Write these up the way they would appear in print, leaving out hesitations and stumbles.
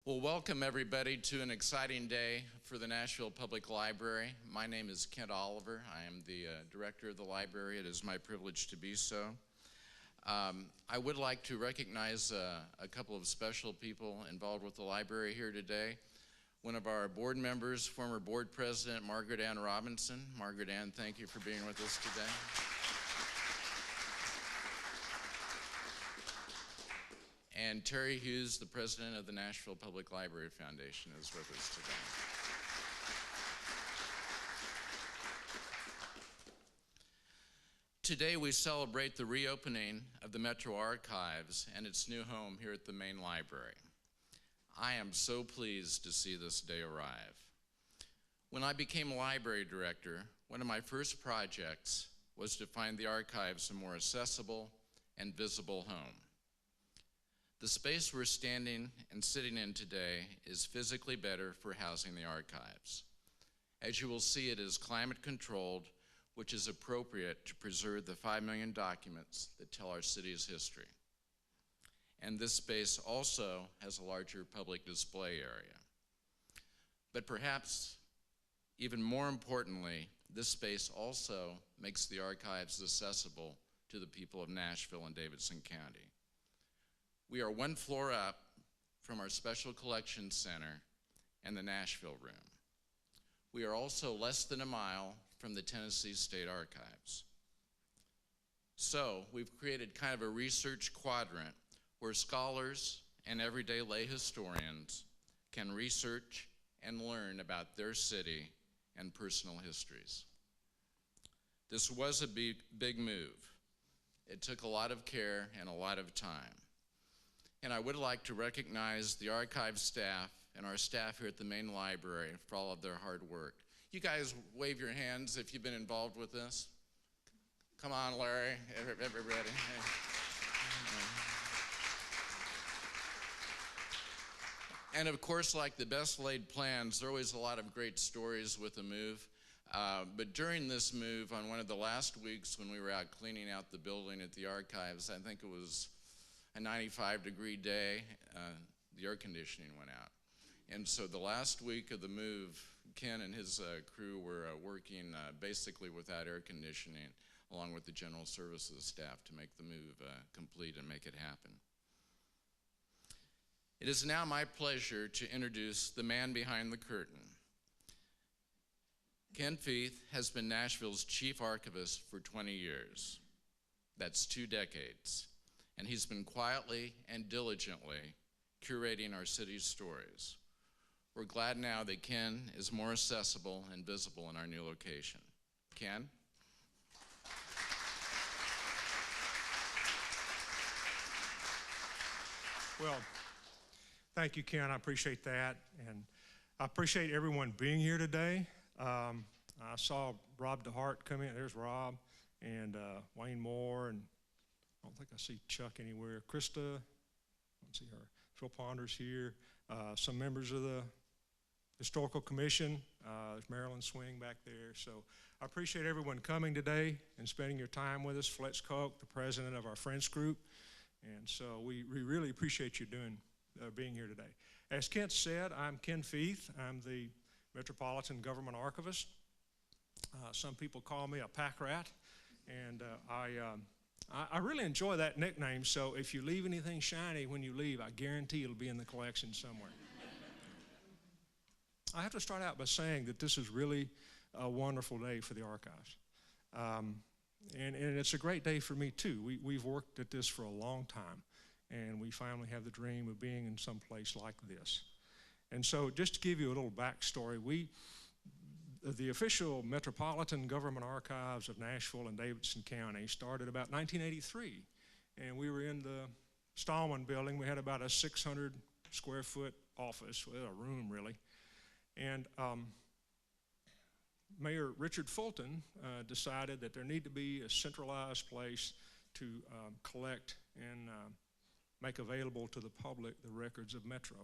Well, welcome everybody to an exciting day for the Nashville Public Library. My name is Kent Oliver. I am the director of the library. It is my privilege to be so. I would like to recognize a couple of special people involved with the library here today. One of our board members, former board president, Margaret Ann Robinson. Margaret Ann, thank you for being with us today. And Terry Hughes, the president of the Nashville Public Library Foundation, is with us today. Today we celebrate the reopening of the Metro Archives and its new home here at the main library. I am so pleased to see this day arrive. When I became library director, one of my first projects was to find the archives a more accessible and visible home. The space we're standing and sitting in today is physically better for housing the archives. As you will see, it is climate controlled, which is appropriate to preserve the 5 million documents that tell our city's history. And this space also has a larger public display area. But perhaps even more importantly, this space also makes the archives accessible to the people of Nashville and Davidson County. We are one floor up from our Special Collections Center and the Nashville Room. We are also less than a mile from the Tennessee State Archives. So we've created kind of a research quadrant where scholars and everyday lay historians can research and learn about their city and personal histories. This was a big move. It took a lot of care and a lot of time. And I would like to recognize the archive staff and our staff here at the main library for all of their hard work. You guys wave your hands if you've been involved with this. Come on, Larry, everybody. And of course, like the best laid plans, there are always a lot of great stories with a move. But during this move, on one of the last weeks when we were out cleaning out the building at the archives, I think it was a 95-degree day, the air conditioning went out. And so the last week of the move, Ken and his crew were working basically without air conditioning, along with the general services staff, to make the move complete and make it happen. It is now my pleasure to introduce the man behind the curtain. Ken Feith has been Nashville's chief archivist for 20 years. That's 2 decades. And he's been quietly and diligently curating our city's stories. We're glad now that Ken is more accessible and visible in our new location. Ken? Well, thank you, Ken. I appreciate that. And I appreciate everyone being here today. I saw Rob DeHart come in. There's Rob and Wayne Moore, and I don't think I see Chuck anywhere. Krista, I don't see her. Phil Ponder's here. Some members of the Historical Commission. There's Marilyn Swing back there. So I appreciate everyone coming today and spending your time with us. Fletch Koch, the president of our Friends Group. And so we really appreciate you being here today. As Kent said, I'm Ken Feith. I'm the Metropolitan Government Archivist. Some people call me a pack rat. And I really enjoy that nickname, so if you leave anything shiny when you leave, I guarantee it'll be in the collection somewhere. I have to start out by saying that this is really a wonderful day for the archives. And it's a great day for me too. We've worked at this for a long time, and we finally have the dream of being in some place like this. And so just to give you a little backstory, the official Metropolitan Government Archives of Nashville and Davidson County started about 1983, and we were in the Stallman building. We had about a 600 square foot office, well, a room really, and Mayor Richard Fulton decided that there needed to be a centralized place to collect and make available to the public the records of Metro.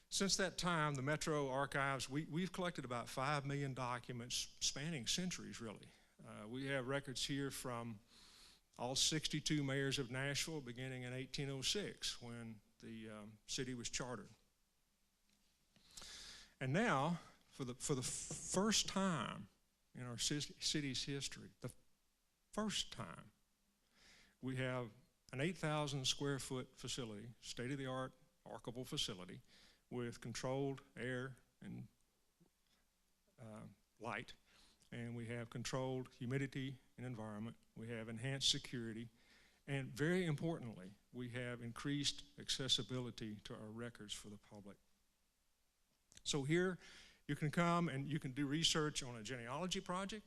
Since that time, the Metro Archives, we've collected about 5 million documents spanning centuries, really. We have records here from all 62 mayors of Nashville beginning in 1806 when the city was chartered. And now, for the first time in our city's history, the first time, we have an 8,000 square foot facility, state-of-the-art archival facility, with controlled air and light, and we have controlled humidity and environment. We have enhanced security, and very importantly, we have increased accessibility to our records for the public. So here, you can come and you can do research on a genealogy project.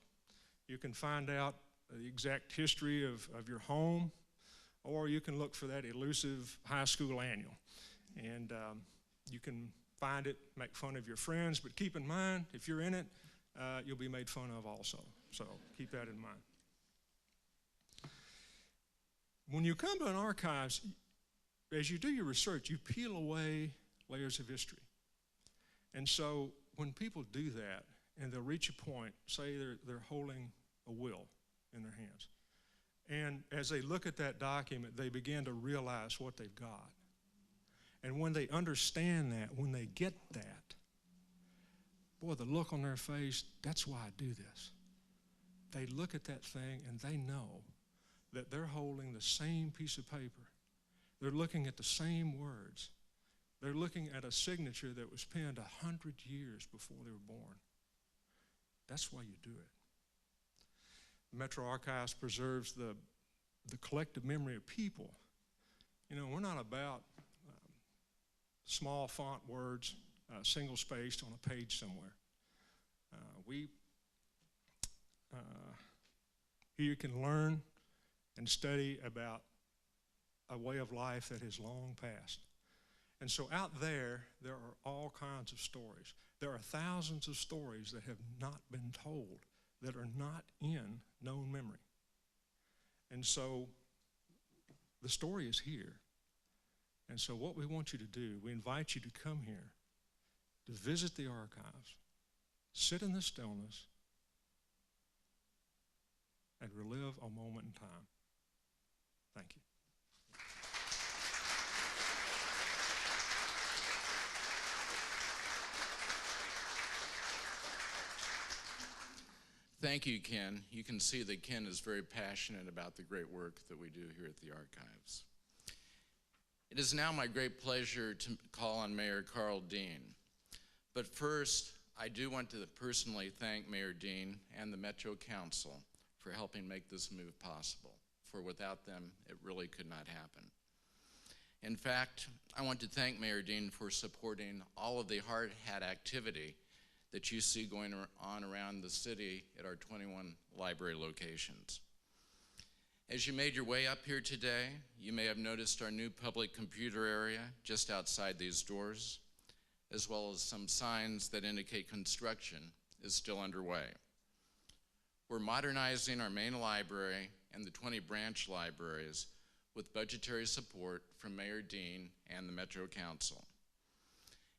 You can find out the exact history of your home, or you can look for that elusive high school annual. And you can find it, make fun of your friends, but keep in mind, if you're in it, you'll be made fun of also. So keep that in mind. When you come to an archives, as you do your research, you peel away layers of history. And so when people do that, and they'll reach a point, say they're holding a will in their hands, and as they look at that document, they begin to realize what they've got. And when they understand that, when they get that, boy, the look on their face, that's why I do this. They look at that thing and they know that they're holding the same piece of paper. They're looking at the same words. They're looking at a signature that was penned 100 years before they were born. That's why you do it. Metro Archives preserves the collective memory of people. You know, we're not about small font words, single-spaced on a page somewhere. Here you can learn and study about a way of life that has long passed. And so out there are all kinds of stories. There are thousands of stories that have not been told, that are not in known memory. And so the story is here. And so what we want you to do, we invite you to come here, to visit the archives, sit in the stillness, and relive a moment in time. Thank you. Thank you, Ken. You can see that Ken is very passionate about the great work that we do here at the Archives. It is now my great pleasure to call on Mayor Carl Dean. But first, I do want to personally thank Mayor Dean and the Metro Council for helping make this move possible. For without them, it really could not happen. In fact, I want to thank Mayor Dean for supporting all of the hard hat activity that you see going on around the city at our 21 library locations. As you made your way up here today, you may have noticed our new public computer area just outside these doors, as well as some signs that indicate construction is still underway. We're modernizing our main library and the 20 branch libraries with budgetary support from Mayor Dean and the Metro Council.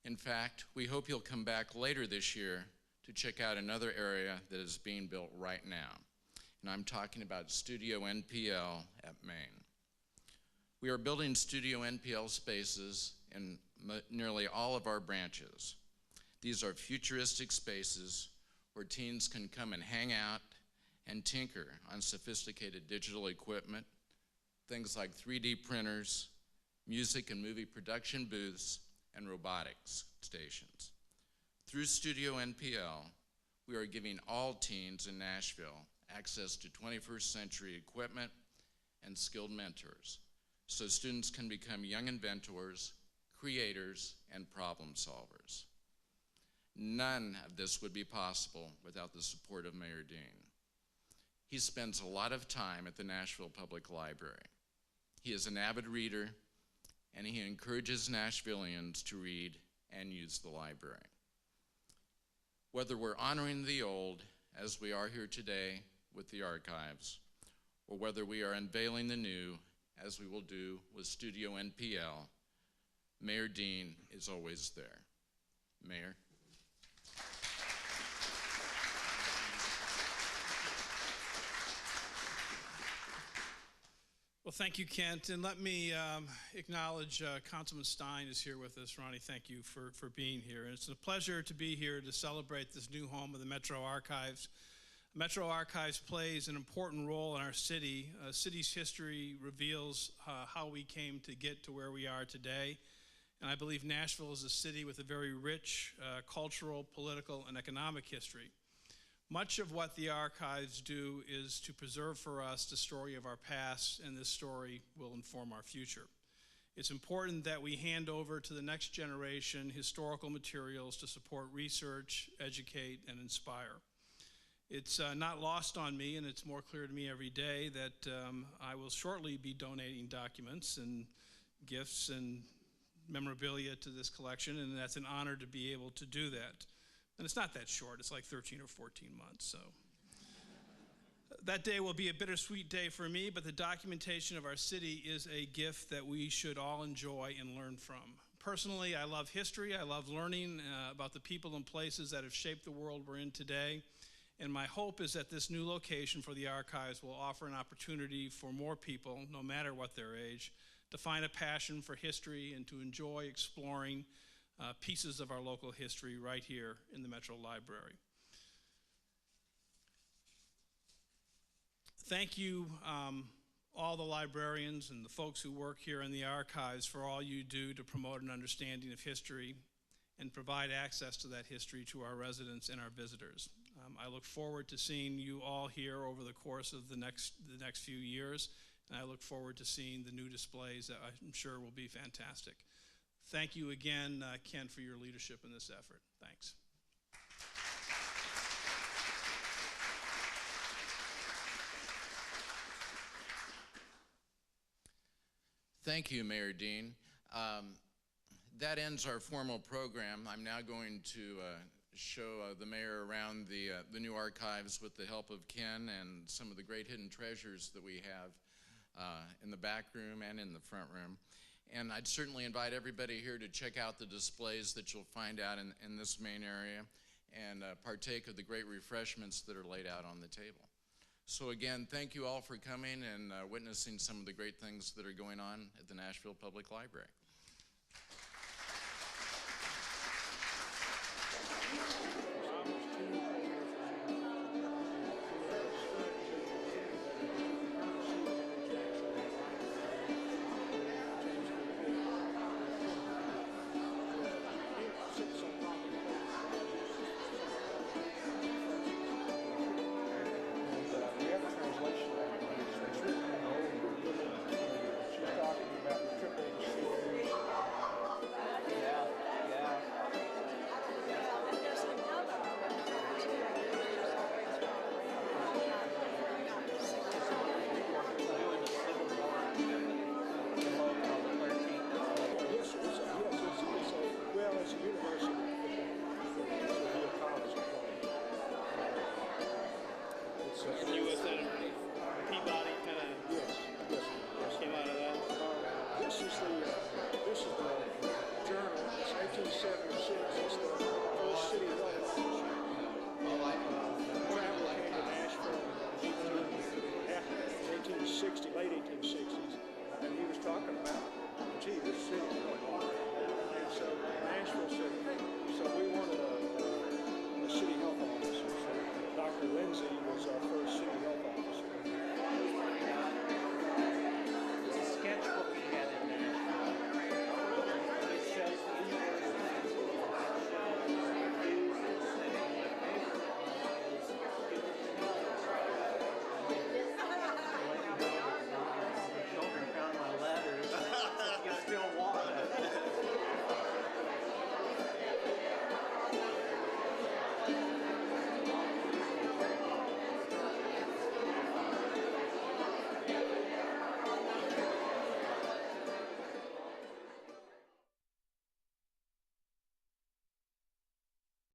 In fact, we hope you'll come back later this year to check out another area that is being built right now. And I'm talking about Studio NPL at Maine. We are building Studio NPL spaces in nearly all of our branches. These are futuristic spaces where teens can come and hang out and tinker on sophisticated digital equipment, things like 3D printers, music and movie production booths, and robotics stations. Through Studio NPL, we are giving all teens in Nashville access to 21st century equipment and skilled mentors, so students can become young inventors, creators, and problem solvers. None of this would be possible without the support of Mayor Dean. He spends a lot of time at the Nashville Public Library. He is an avid reader, and he encourages Nashvillians to read and use the library. Whether we're honoring the old, as we are here today with the Archives, or whether we are unveiling the new, as we will do with Studio NPL, Mayor Dean is always there. Mayor. Well, Well, thank you, Kent, and let me acknowledge Councilman Stein is here with us. Ronnie, thank you for being here. And it's a pleasure to be here to celebrate this new home of the Metro Archives. Metro Archives plays an important role in our city. City's history reveals how we came to get to where we are today. And I believe Nashville is a city with a very rich cultural, political, and economic history. Much of what the archives do is to preserve for us the story of our past, and this story will inform our future. It's important that we hand over to the next generation historical materials to support research, educate, and inspire. It's not lost on me, and it's more clear to me every day that I will shortly be donating documents and gifts and memorabilia to this collection, and that's an honor to be able to do that. And it's not that short, it's like 13 or 14 months, so. That day will be a bittersweet day for me, but the documentation of our city is a gift that we should all enjoy and learn from. Personally, I love history. I love learning about the people and places that have shaped the world we're in today. And my hope is that this new location for the archives will offer an opportunity for more people, no matter what their age, to find a passion for history and to enjoy exploring pieces of our local history right here in the Metro Library. Thank you, all the librarians and the folks who work here in the archives for all you do to promote an understanding of history and provide access to that history to our residents and our visitors. I look forward to seeing you all here over the course of the next few years, and I look forward to seeing the new displays that I'm sure will be fantastic. Thank you again, Ken, for your leadership in this effort. Thanks. Thank you, Mayor Dean. That ends our formal program. I'm now going to show the mayor around the new archives with the help of Ken and some of the great hidden treasures that we have in the back room and in the front room. And I'd certainly invite everybody here to check out the displays that you'll find out in this main area and partake of the great refreshments that are laid out on the table. So again, thank you all for coming and witnessing some of the great things that are going on at the Nashville Public Library.